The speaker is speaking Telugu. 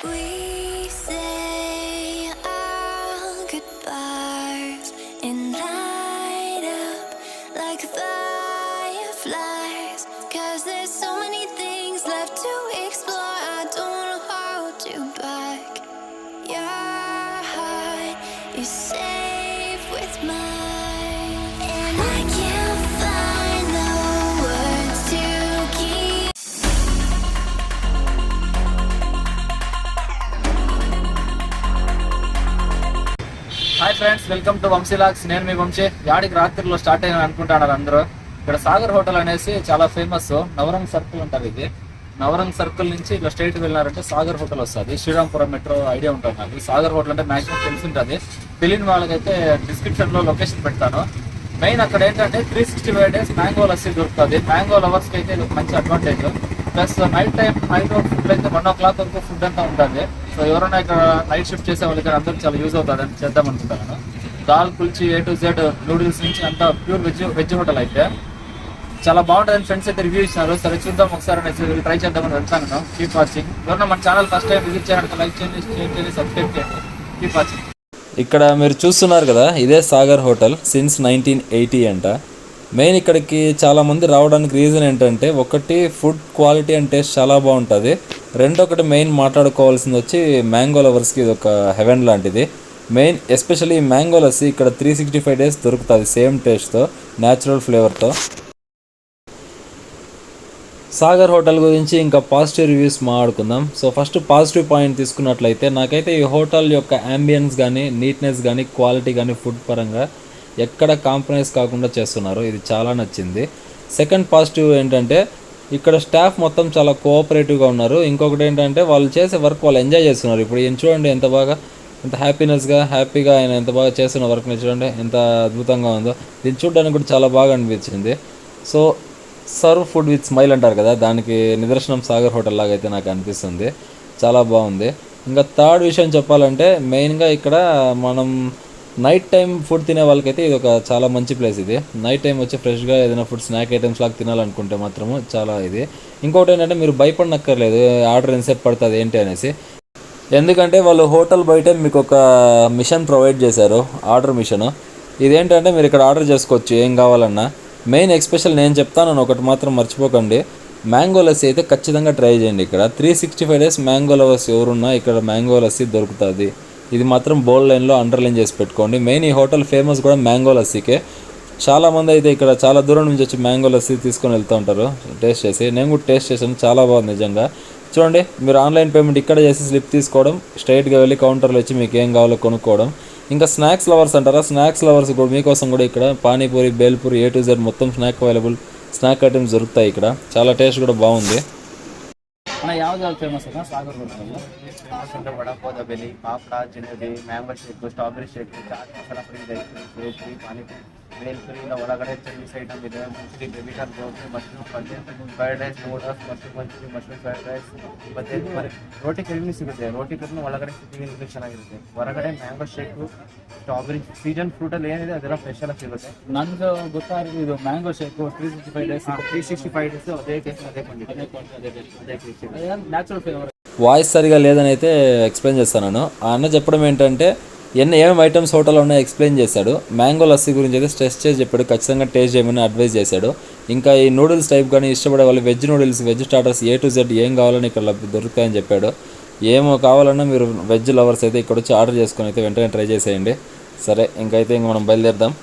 We say our goodbyes and light up like fireflies, 'cause there's so many things left to explore. I don't wanna hold you back. Your heart is safe with mine, and I can't find the words to keep. Hi friends, welcome to Vamshi vlogs. నేను మీ వంశీ. యాడికి రాత్రిలో స్టార్ట్ అయ్యాను అనుకుంటున్నారు అందరూ. ఇక్కడ సాగర్ హోటల్ అనేసి చాలా ఫేమస్. నవరంగ్ సర్కిల్ ఉంటుంది. ఇది నవరంగ్ సర్కిల్ నుంచి ఇట్లా స్ట్రైట్ వెళ్ళినారంటే సాగర్ హోటల్ వస్తుంది. శ్రీరాంపురం మెట్రో ఐడియా ఉంటుంది నాకు. సాగర్ హోటల్ అంటే మ్యాక్సిమం తెలిసి ఉంటుంది. తెలియని వాళ్ళకైతే డిస్క్రిప్షన్లో లొకేషన్ పెడతాను. మెయిన్ అక్కడ ఏంటంటే 365 days మ్యాంగో లస్సీ దొరుకుతుంది. మ్యాంగో లవర్స్కి అయితే ఇది మంచి అడ్వాంటేజ్. ప్లస్ నైట్ ఫుడ్ అయితే 1 o'clock వరకు ఫుడ్ అంతా ఉంటుంది. సో ఎవరైనా ఇక్కడ నైట్ షిఫ్ట్ చేసే వాళ్ళకి అందరికి చాలా యూజ్ అవుతుంది అని చేద్దాం అనుకుంటాను. Dal kulcha A to Z noodles నుంచి అంతా ప్యూర్ వెజ్ హోటల్ అయితే చాలా బాగుంటుంది. ఫ్రెండ్స్ అయితే రివ్యూ ఇచ్చినారు. సరే చూద్దాం ఒకసారి ట్రై చేద్దామని వెళ్తాను. Keep watching. ఎవరైనా మన ఛానల్ ఫస్ట్ టైం విజిట్ చేయాలంటే లైక్ చేయండి, షేర్ చేయండి, సబ్స్క్రైబ్ చేయండి. Keep watching. ఇక్కడ మీరు చూస్తున్నారు కదా, ఇదే సాగర్ హోటల్. సిన్స్ 1980 అంట. మెయిన్ ఇక్కడికి చాలామంది రావడానికి రీజన్ ఏంటంటే, ఒకటి ఫుడ్ క్వాలిటీ అండ్ టేస్ట్ చాలా బాగుంటుంది. రెండొకటి మెయిన్ మాట్లాడుకోవాల్సింది వచ్చి మ్యాంగో లవర్స్కి ఇది ఒక హెవెన్ లాంటిది. మెయిన్ ఎస్పెషల్లీ మ్యాంగో లస్సీ ఇక్కడ 365 days దొరుకుతుంది. సేమ్ టేస్ట్తో, న్యాచురల్ ఫ్లేవర్తో. సాగర్ హోటల్ గురించి ఇంకా పాజిటివ్ రివ్యూస్ మాట్లాడుకుందాం. సో ఫస్ట్ పాజిటివ్ పాయింట్ తీసుకున్నట్లయితే, నాకైతే ఈ హోటల్ యొక్క యాంబియన్స్ కానీ, నీట్నెస్ కానీ, క్వాలిటీ కానీ, ఫుడ్ పరంగా ఎక్కడ కాంప్రమైజ్ కాకుండా చేస్తున్నారు. ఇది చాలా నచ్చింది. సెకండ్ పాజిటివ్ ఏంటంటే, ఇక్కడ స్టాఫ్ మొత్తం చాలా కోఆపరేటివ్గా ఉన్నారు. ఇంకొకటి ఏంటంటే, వాళ్ళు చేసే వర్క్ వాళ్ళు ఎంజాయ్ చేస్తున్నారు. ఇప్పుడు ఈయన చూడండి ఎంత బాగా, ఎంత హ్యాపీగా ఆయన ఎంత బాగా చేస్తున్న వర్క్ని చూడండి ఎంత అద్భుతంగా ఉందో. దీన్ని చూడడానికి కూడా చాలా బాగా అనిపించింది. So serve food with smile అంటారు కదా, దానికి నిదర్శనం సాగర్ హోటల్ లాగా అయితే నాకు అనిపిస్తుంది. చాలా బాగుంది. ఇంకా థర్డ్ విషయం చెప్పాలంటే, మెయిన్గా ఇక్కడ మనం నైట్ టైం ఫుడ్ తినే వాళ్ళకైతే ఇది ఒక చాలా మంచి ప్లేస్. ఇది నైట్ టైం వచ్చి ఫ్రెష్గా ఏదైనా ఫుడ్ స్నాక్ ఐటమ్స్ లాగా తినాలనుకుంటే మాత్రము చాలా ఇది. ఇంకోటి ఏంటంటే, మీరు భయపడనక్కర్లేదు ఆర్డర్ ఎంతసేపు పడుతుంది ఏంటి అనేసి. ఎందుకంటే వాళ్ళు హోటల్ బయట మీకు ఒక మిషన్ ప్రొవైడ్ చేశారు, ఆర్డర్ మిషన్. ఇదేంటంటే మీరు ఇక్కడ ఆర్డర్ చేసుకోవచ్చు ఏం కావాలన్నా. మెయిన్ ఎక్స్పెషల్ నేను చెప్తాను, ఒకటి మాత్రం మర్చిపోకండి, మ్యాంగో లస్సీ అయితే ఖచ్చితంగా ట్రై చేయండి. ఇక్కడ 365 days మ్యాంగో లవర్స్ ఎవరున్నా ఇక్కడ మ్యాంగో లస్సీ దొరుకుతుంది. ఇది మాత్రం బోల్డ్ లైన్లో అండర్లైన్ చేసి పెట్టుకోండి. మెయిన్ ఈ హోటల్ ఫేమస్ కూడా మ్యాంగో లస్సీకే. చాలామంది అయితే ఇక్కడ చాలా దూరం నుంచి వచ్చి మ్యాంగో లస్సీ తీసుకొని వెళ్తూ ఉంటారు టేస్ట్ చేసి. నేను కూడా టేస్ట్ చేశాను, చాలా బాగుంది నిజంగా. చూడండి, మీరు ఆన్లైన్ పేమెంట్ ఇక్కడ చేసి స్లిప్ తీసుకోవడం, స్ట్రైట్గా వెళ్ళి కౌంటర్లో వచ్చి మీకు ఏం కావాలో కొనుక్కోవడం. ఇంకా స్నాక్స్ లవర్స్ అంటారా, స్నాక్స్ లవర్స్ కూడా మీకోసం కూడా ఇక్కడ panipuri, bhelpuri, A to Z మొత్తం స్నాక్ ఐటమ్స్ దొరుకుతాయి ఇక్కడ. చాలా టేస్ట్ కూడా బాగుంది. ಯಾವ್ದು ಫೇಮಸ್ ಅದ ಸಾಗರ್ ಹೋಟೆಲ್? ಫೇಮಸ್ ಅಂದ್ರೆ vada pav, dabeli, papad, jalebi, mango shake, strawberry shake, chaat masala ಫ್ರೀ, ಪೂರಿ, ಪಾನಿಪುರಿ, ಬೇಲ್ಪುರಿ, ಇಲ್ಲ ಒಳಗಡೆ ಚೈನೀಸ್ ಐಟಮ್ ಇದೆ. Mostly baby corn, gobi, mushroom ಪಲ್ಯ, fried rice, noodles, mushroom manchurian, mushroom fried rice, ಮತ್ತೆ ರೋಟಿ ಕರಿನೂ ಸಿಗುತ್ತೆ. ರೋಟಿ ಕರಿನೂ ಒಳಗಡೆ ಸಿಟ್ಟಿಂಗ್ ಚೆನ್ನಾಗಿರುತ್ತೆ. ಹೊರಗಡೆ ಮ್ಯಾಂಗೋ ಶೇಕು, ಸ್ಟ್ರಾಬೆರಿ ಸೀಸನ್ ಫ್ರೂಟಲ್ಲಿ ಏನಿದೆ ಅದೆಲ್ಲ ಫ್ರೆಶ್ ಎಲ್ಲ ಸಿಗುತ್ತೆ. ನನಗೆ ಗೊತ್ತಾಗಿದೆ ಇದು ಮ್ಯಾಂಗೋ ಶೇಕು 365 days ಅದೇ ಟೇಸ್ಟ್, ಅದೇ ಟೇಸ್ಟ್. వాయిస్ సరిగా లేదని అయితే ఎక్స్ప్లెయిన్ చేస్తాను. ఆ అన్న చెప్పడం ఏంటంటే, ఏమేమి ఐటమ్స్ హోటల్లో ఉన్నాయో ఎక్స్ప్లెయిన్ చేశాడు. మ్యాంగో లస్సీ గురించి అయితే స్ట్రెస్ చేసి చెప్పాడు, ఖచ్చితంగా టేస్ట్ చేయమని అడ్వైజ్ చేశాడు. ఇంకా ఈ నూడిల్స్ టైప్ కానీ ఇష్టపడే వాళ్ళు veg noodles, veg starters A to Z ఏం కావాలని ఇక్కడ దొరుకుతాయని చెప్పాడు. ఏమో కావాలన్నా మీరు వెజ్ లవర్స్ అయితే ఇక్కడ వచ్చి ఆర్డర్ చేసుకొని అయితే వెంటనే ట్రై చేసేయండి. సరే, ఇంకైతే మనం బయలుదేరదాం.